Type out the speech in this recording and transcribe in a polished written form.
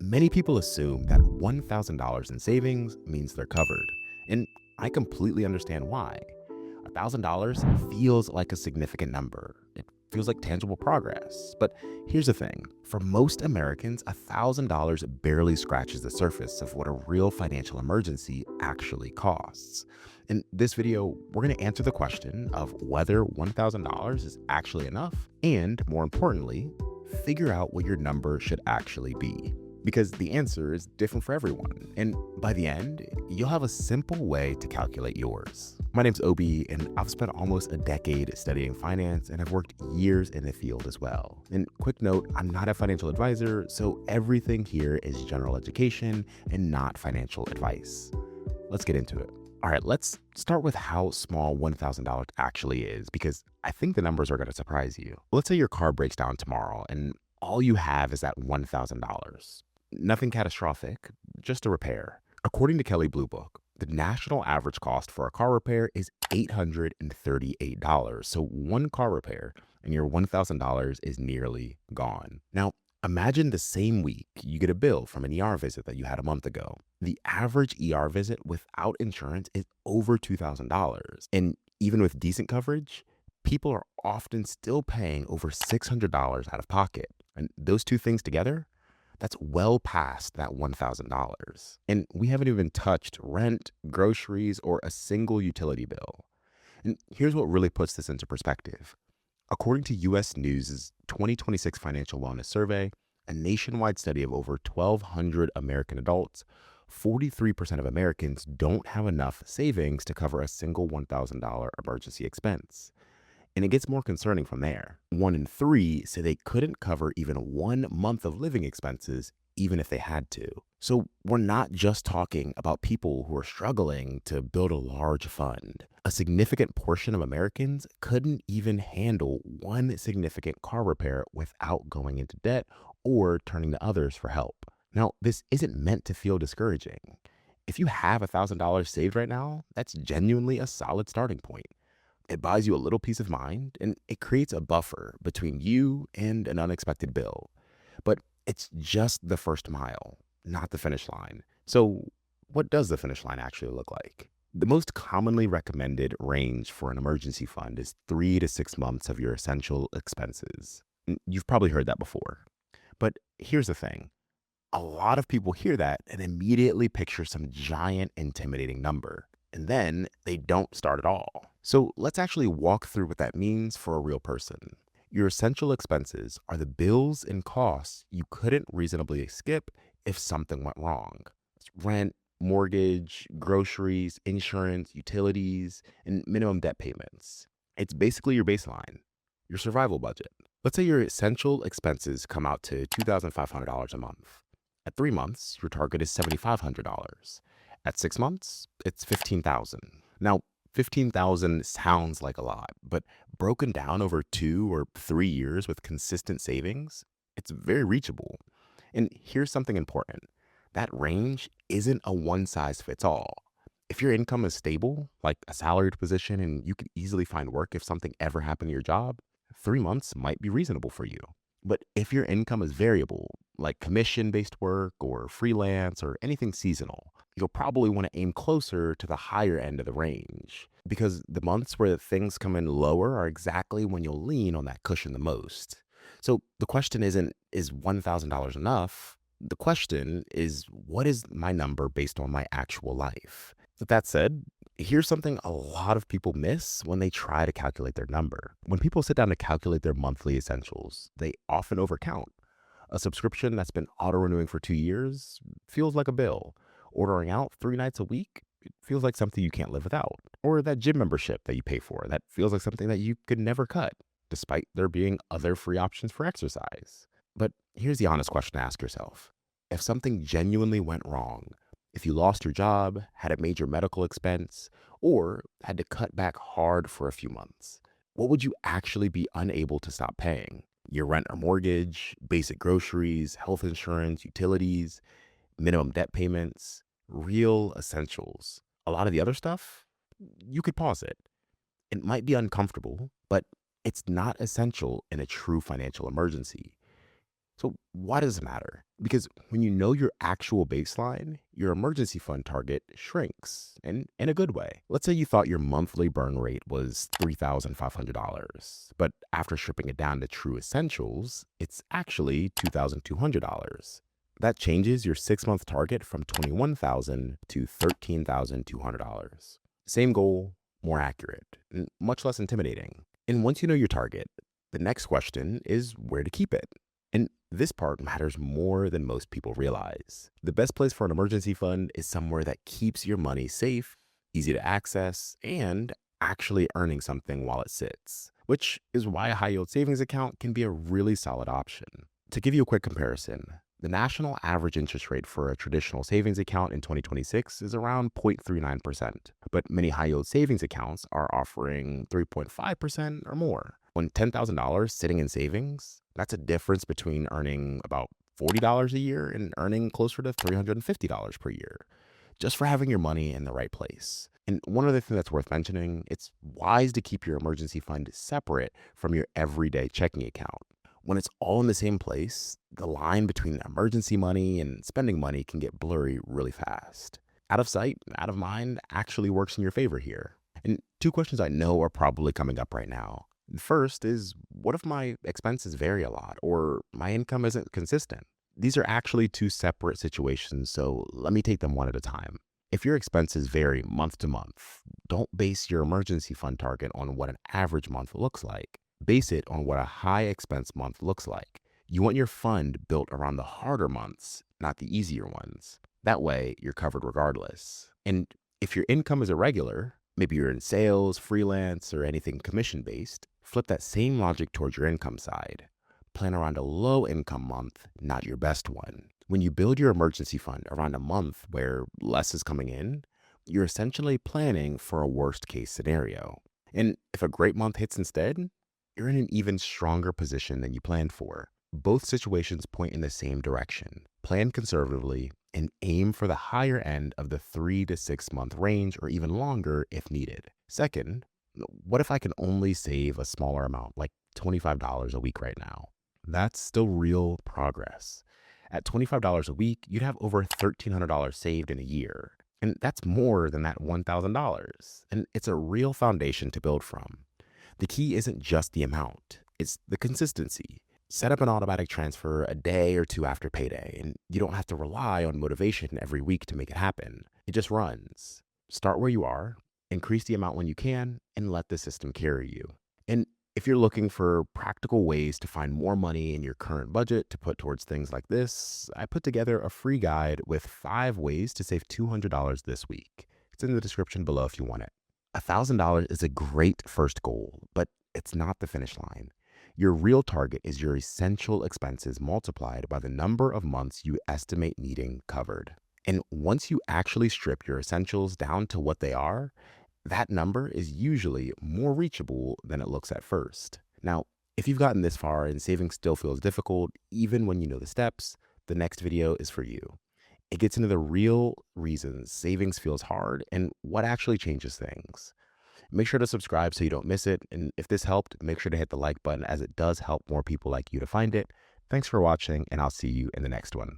Many people assume that $1,000 in savings means they're covered. And I completely understand why. $1,000 feels like a significant number. It feels like tangible progress. But here's the thing, for most Americans, $1,000 barely scratches the surface of what a real financial emergency actually costs. In this video, we're going to answer the question of whether $1,000 is actually enough and, more importantly, figure out what your number should actually be. Because the answer is different for everyone. And by the end, you'll have a simple way to calculate yours. My name's Obi, and I've spent almost a decade studying finance and have worked years in the field as well. And quick note, I'm not a financial advisor, so everything here is general education and not financial advice. Let's get into it. All right, let's start with how small $1,000 actually is, because I think the numbers are going to surprise you. Let's say your car breaks down tomorrow and all you have is that $1,000. Nothing catastrophic, just a repair. According to Kelley Blue Book, the national average cost for a car repair is $838. So one car repair and your $1,000 is nearly gone. Now, imagine the same week you get a bill from an ER visit that you had a month ago. The average ER visit without insurance is over $2,000. And even with decent coverage, people are often still paying over $600 out of pocket. And those two things together, that's well past that $1,000. And we haven't even touched rent, groceries, or a single utility bill. And here's what really puts this into perspective. According to US News' 2026 Financial Wellness Survey, a nationwide study of over 1,200 American adults, 43% of Americans don't have enough savings to cover a single $1,000 emergency expense. And it gets more concerning from there. 1 in 3 say they couldn't cover even 1 month of living expenses, even if they had to. So we're not just talking about people who are struggling to build a large fund. A significant portion of Americans couldn't even handle one significant car repair without going into debt or turning to others for help. Now, this isn't meant to feel discouraging. If you have $1,000 saved right now, that's genuinely a solid starting point. It buys you a little peace of mind, and it creates a buffer between you and an unexpected bill. But it's just the first mile, not the finish line. So what does the finish line actually look like? The most commonly recommended range for an emergency fund is 3 to 6 months of your essential expenses. You've probably heard that before. But here's the thing. A lot of people hear that and immediately picture some giant, intimidating number. And then they don't start at all. So let's actually walk through what that means for a real person. Your essential expenses are the bills and costs you couldn't reasonably skip if something went wrong. It's rent, mortgage, groceries, insurance, utilities, and minimum debt payments. It's basically your baseline, your survival budget. Let's say your essential expenses come out to $2,500 a month. At 3 months, your target is $7,500. At 6 months, it's $15,000. Now, $15,000 sounds like a lot, but broken down over 2 or 3 years with consistent savings, it's very reachable. And here's something important. That range isn't a one-size-fits-all. If your income is stable, like a salaried position, and you can easily find work if something ever happened to your job, 3 months might be reasonable for you. But if your income is variable, like commission-based work or freelance or anything seasonal, you'll probably want to aim closer to the higher end of the range, because the months where things come in lower are exactly when you'll lean on that cushion the most. So the question isn't, is $1,000 enough? The question is, what is my number based on my actual life? With that said, here's something a lot of people miss when they try to calculate their number. When people sit down to calculate their monthly essentials, they often overcount. A subscription that's been auto-renewing for 2 years feels like a bill. Ordering out 3 nights a week, it feels like something you can't live without. Or that gym membership that you pay for, that feels like something that you could never cut, despite there being other free options for exercise. But here's the honest question to ask yourself. If something genuinely went wrong, if you lost your job, had a major medical expense, or had to cut back hard for a few months, what would you actually be unable to stop paying? Your rent or mortgage, basic groceries, health insurance, utilities, minimum debt payments, real essentials. A lot of the other stuff, you could pause it. It might be uncomfortable, but it's not essential in a true financial emergency. So why does it matter? Because when you know your actual baseline, your emergency fund target shrinks, and in a good way. Let's say you thought your monthly burn rate was $3,500, but after stripping it down to true essentials, it's actually $2,200. That changes your 6 month target from $21,000 to $13,200. Same goal, more accurate, and much less intimidating. And once you know your target, the next question is where to keep it. And this part matters more than most people realize. The best place for an emergency fund is somewhere that keeps your money safe, easy to access, and actually earning something while it sits, which is why a high yield savings account can be a really solid option. To give you a quick comparison, the national average interest rate for a traditional savings account in 2026 is around 0.39%, but many high yield savings accounts are offering 3.5% or more. When $10,000 sitting in savings, that's a difference between earning about $40 a year and earning closer to $350 per year, just for having your money in the right place. And one other thing that's worth mentioning, it's wise to keep your emergency fund separate from your everyday checking account. When it's all in the same place, the line between emergency money and spending money can get blurry really fast. Out of sight, out of mind actually works in your favor here. And two questions I know are probably coming up right now. The first is, what if my expenses vary a lot or my income isn't consistent? These are actually two separate situations, so let me take them one at a time. If your expenses vary month to month, don't base your emergency fund target on what an average month looks like. Base it on what a high expense month looks like. You want your fund built around the harder months, not the easier ones. That way, you're covered regardless. And if your income is irregular, maybe you're in sales, freelance, or anything commission based, flip that same logic towards your income side. Plan around a low income month, not your best one. When you build your emergency fund around a month where less is coming in, you're essentially planning for a worst case scenario. And if a great month hits instead, you're in an even stronger position than you planned for. Both situations point in the same direction. Plan conservatively and aim for the higher end of the 3 to 6 month range or even longer if needed. Second, what if I can only save a smaller amount, like $25 a week right now? That's still real progress. At $25 a week, you'd have over $1,300 saved in a year. And that's more than that $1,000. And it's a real foundation to build from. The key isn't just the amount, it's the consistency. Set up an automatic transfer a day or two after payday, and you don't have to rely on motivation every week to make it happen. It just runs. Start where you are, increase the amount when you can, and let the system carry you. And if you're looking for practical ways to find more money in your current budget to put towards things like this, I put together a free guide with 5 ways to save $200 this week. It's in the description below if you want it. $1,000 is a great first goal, but it's not the finish line. Your real target is your essential expenses multiplied by the number of months you estimate needing covered. And once you actually strip your essentials down to what they are, that number is usually more reachable than it looks at first. Now, if you've gotten this far and saving still feels difficult, even when you know the steps, the next video is for you. It gets into the real reasons savings feels hard and what actually changes things. Make sure to subscribe so you don't miss it. And if this helped, make sure to hit the like button as it does help more people like you to find it. Thanks for watching, and I'll see you in the next one.